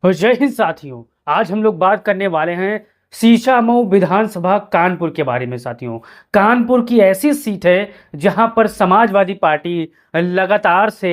और जय हिंद साथियों। आज हम लोग बात करने वाले हैं शीशामऊ विधानसभा कानपुर के बारे में साथियों। कानपुर की ऐसी सीट है जहां पर समाजवादी पार्टी लगातार से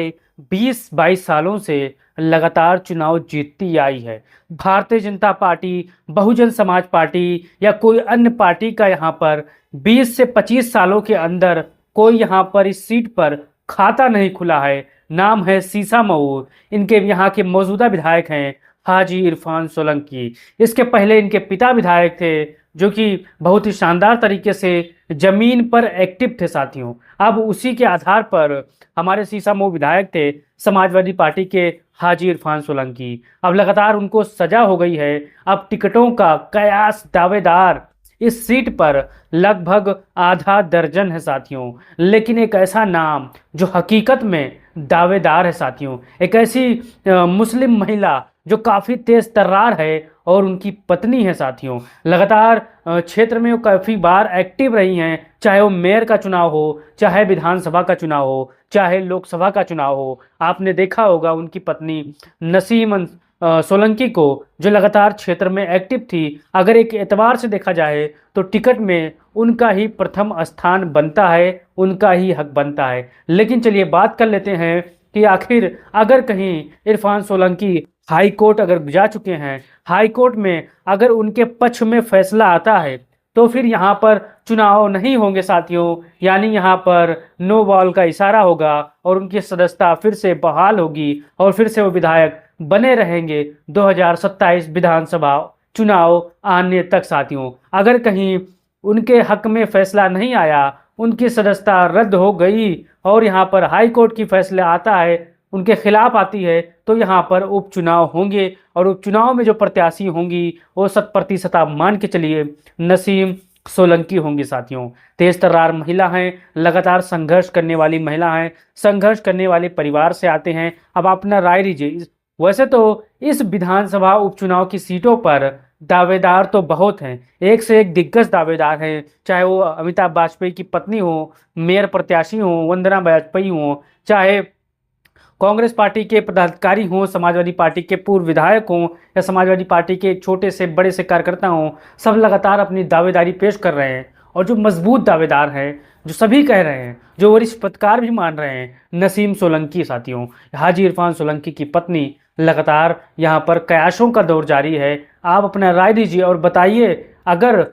20-22 सालों से लगातार चुनाव जीतती आई है। भारतीय जनता पार्टी, बहुजन समाज पार्टी या कोई अन्य पार्टी का यहां पर 20 से 25 सालों के अंदर कोई यहां पर इस सीट पर खाता नहीं खुला है। नाम है शीशामऊ। इनके यहाँ के मौजूदा विधायक हैं हाजी इरफान सोलंकी। इसके पहले इनके पिता विधायक थे जो कि बहुत ही शानदार तरीके से जमीन पर एक्टिव थे साथियों। अब उसी के आधार पर हमारे शीशामऊ विधायक थे समाजवादी पार्टी के हाजी इरफान सोलंकी। अब लगातार उनको सजा हो गई है। अब टिकटों का कयास दावेदार इस सीट पर लगभग आधा दर्जन है साथियों। लेकिन एक ऐसा नाम जो हकीकत में दावेदार है साथियों, एक ऐसी मुस्लिम महिला जो काफ़ी तेज तर्रार है और उनकी पत्नी है साथियों। लगातार क्षेत्र में वो काफ़ी बार एक्टिव रही हैं, चाहे वो मेयर का चुनाव हो, चाहे विधानसभा का चुनाव हो, चाहे लोकसभा का चुनाव हो। आपने देखा होगा उनकी पत्नी नसीम सोलंकी को, जो लगातार क्षेत्र में एक्टिव थी। अगर एक एतबार से देखा जाए तो टिकट में उनका ही प्रथम स्थान बनता है, उनका ही हक बनता है। लेकिन चलिए बात कर लेते हैं कि आखिर अगर कहीं इरफान सोलंकी हाई कोर्ट अगर जा चुके हैं, हाई कोर्ट में अगर उनके पक्ष में फैसला आता है तो फिर यहाँ पर चुनाव नहीं होंगे साथियों। यानी यहाँ पर नो बॉल का इशारा होगा और उनकी सदस्यता फिर से बहाल होगी और फिर से वो विधायक बने रहेंगे 2027 विधानसभा चुनाव आने तक साथियों। अगर कहीं उनके हक में फैसला नहीं आया, उनकी सदस्यता रद्द हो गई और यहाँ पर हाई कोर्ट की फैसला आता है, उनके खिलाफ आती है, तो यहाँ पर उपचुनाव होंगे और उपचुनाव में जो प्रत्याशी होंगी वो 100% आप मान के चलिए नसीम सोलंकी होंगी साथियों। तेज तर्रार महिला हैं, लगातार संघर्ष करने वाली महिला हैं, संघर्ष करने वाले परिवार से आते हैं। अब आप अपना राय दीजिए। वैसे तो इस विधानसभा उपचुनाव की सीटों पर दावेदार तो बहुत हैं, एक से एक दिग्गज दावेदार हैं, चाहे वो अमिताभ वाजपेयी की पत्नी हो, मेयर प्रत्याशी हो वंदना वाजपेयी हो, चाहे कांग्रेस पार्टी के पदाधिकारी हों, समाजवादी पार्टी के पूर्व विधायक हों या समाजवादी पार्टी के छोटे से बड़े से कार्यकर्ता हों। सब लगातार अपनी दावेदारी पेश कर रहे हैं और जो मजबूत दावेदार हैं, जो सभी कह रहे हैं, जो वरिष्ठ पत्रकार भी मान रहे हैं, नसीम सोलंकी साथियों, हाजी इरफान सोलंकी की पत्नी। लगातार यहाँ पर कयासों का दौर जारी है। आप अपना राय दीजिए और बताइए, अगर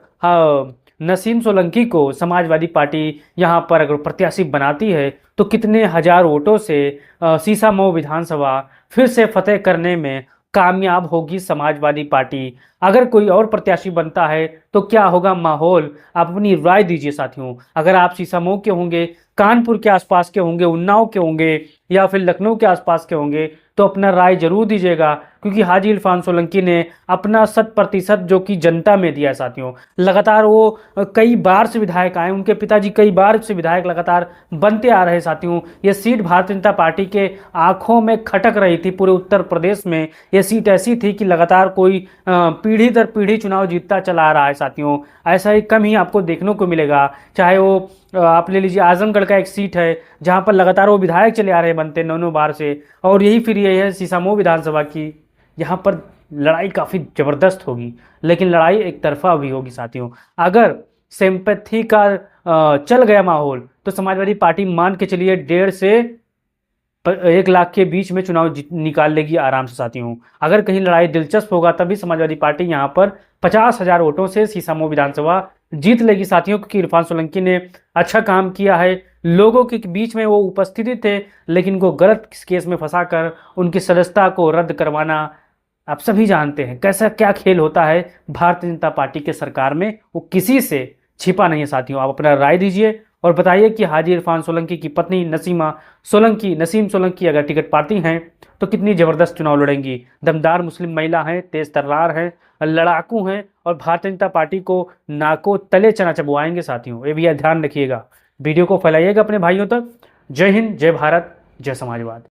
नसीम सोलंकी को समाजवादी पार्टी यहाँ पर अगर प्रत्याशी बनाती है तो कितने हजार वोटों से शीशामऊ विधानसभा फिर से फतेह करने में कामयाब होगी समाजवादी पार्टी। अगर कोई और प्रत्याशी बनता है तो क्या होगा माहौल, आप अपनी राय दीजिए साथियों। अगर आप शीशामऊ के होंगे, कानपुर के आसपास के होंगे, उन्नाव के होंगे या फिर लखनऊ के आसपास के होंगे तो अपना राय जरूर दीजिएगा, क्योंकि हाजी इरफान सोलंकी ने अपना 100% जो कि जनता में दिया है साथियों। लगातार वो कई बार से विधायक आए, उनके पिताजी कई बार से विधायक लगातार बनते आ रहे साथियों। ये सीट भारतीय जनता पार्टी के आंखों में खटक रही थी। पूरे उत्तर प्रदेश में ये सीट ऐसी थी कि लगातार कोई पीढ़ी दर पीढ़ी चुनाव जीतता चला आ रहा है साथियों। ऐसा ही कम ही आपको देखने को मिलेगा। चाहे वो आप ले लीजिए आजमगढ़ का एक सीट है जहां पर लगातार वो विधायक चले आ रहे बनते 9 बार से, और यही फिर ये है शीशामऊ विधानसभा की। यहाँ पर लड़ाई काफ़ी ज़बरदस्त होगी, लेकिन लड़ाई एक तरफा भी होगी साथियों। अगर सिंपैथी का चल गया माहौल तो समाजवादी पार्टी मान के चलिए 1.5 से 1 लाख के बीच में चुनाव निकाल लेगी आराम से साथियों। अगर कहीं लड़ाई दिलचस्प होगा तभी समाजवादी पार्टी यहाँ पर 50,000 वोटों से शीशामऊ विधानसभा जीत लेगी साथियों, क्योंकि इरफान सोलंकी ने अच्छा काम किया है। लोगों के बीच में वो उपस्थित थे, लेकिन उनको गलत केस में फंसाकर उनकी सदस्यता को रद्द करवाना, आप सभी जानते हैं कैसा क्या खेल होता है भारतीय जनता पार्टी के सरकार में। वो किसी से छिपा नहीं है साथियों। आप अपना राय दीजिए और बताइए कि हाजी इरफान सोलंकी की पत्नी नसीम सोलंकी अगर टिकट पाती हैं तो कितनी ज़बरदस्त चुनाव लड़ेंगी। दमदार मुस्लिम महिला हैं, तेज तर्रार हैं, लड़ाकू हैं और भारतीय जनता पार्टी को नाको तले चना चबवाएंगे साथियों। ये भी ध्यान रखिएगा। वीडियो को फैलाइएगा अपने भाइयों तक। जय हिंद, जय भारत, जय समाजवाद।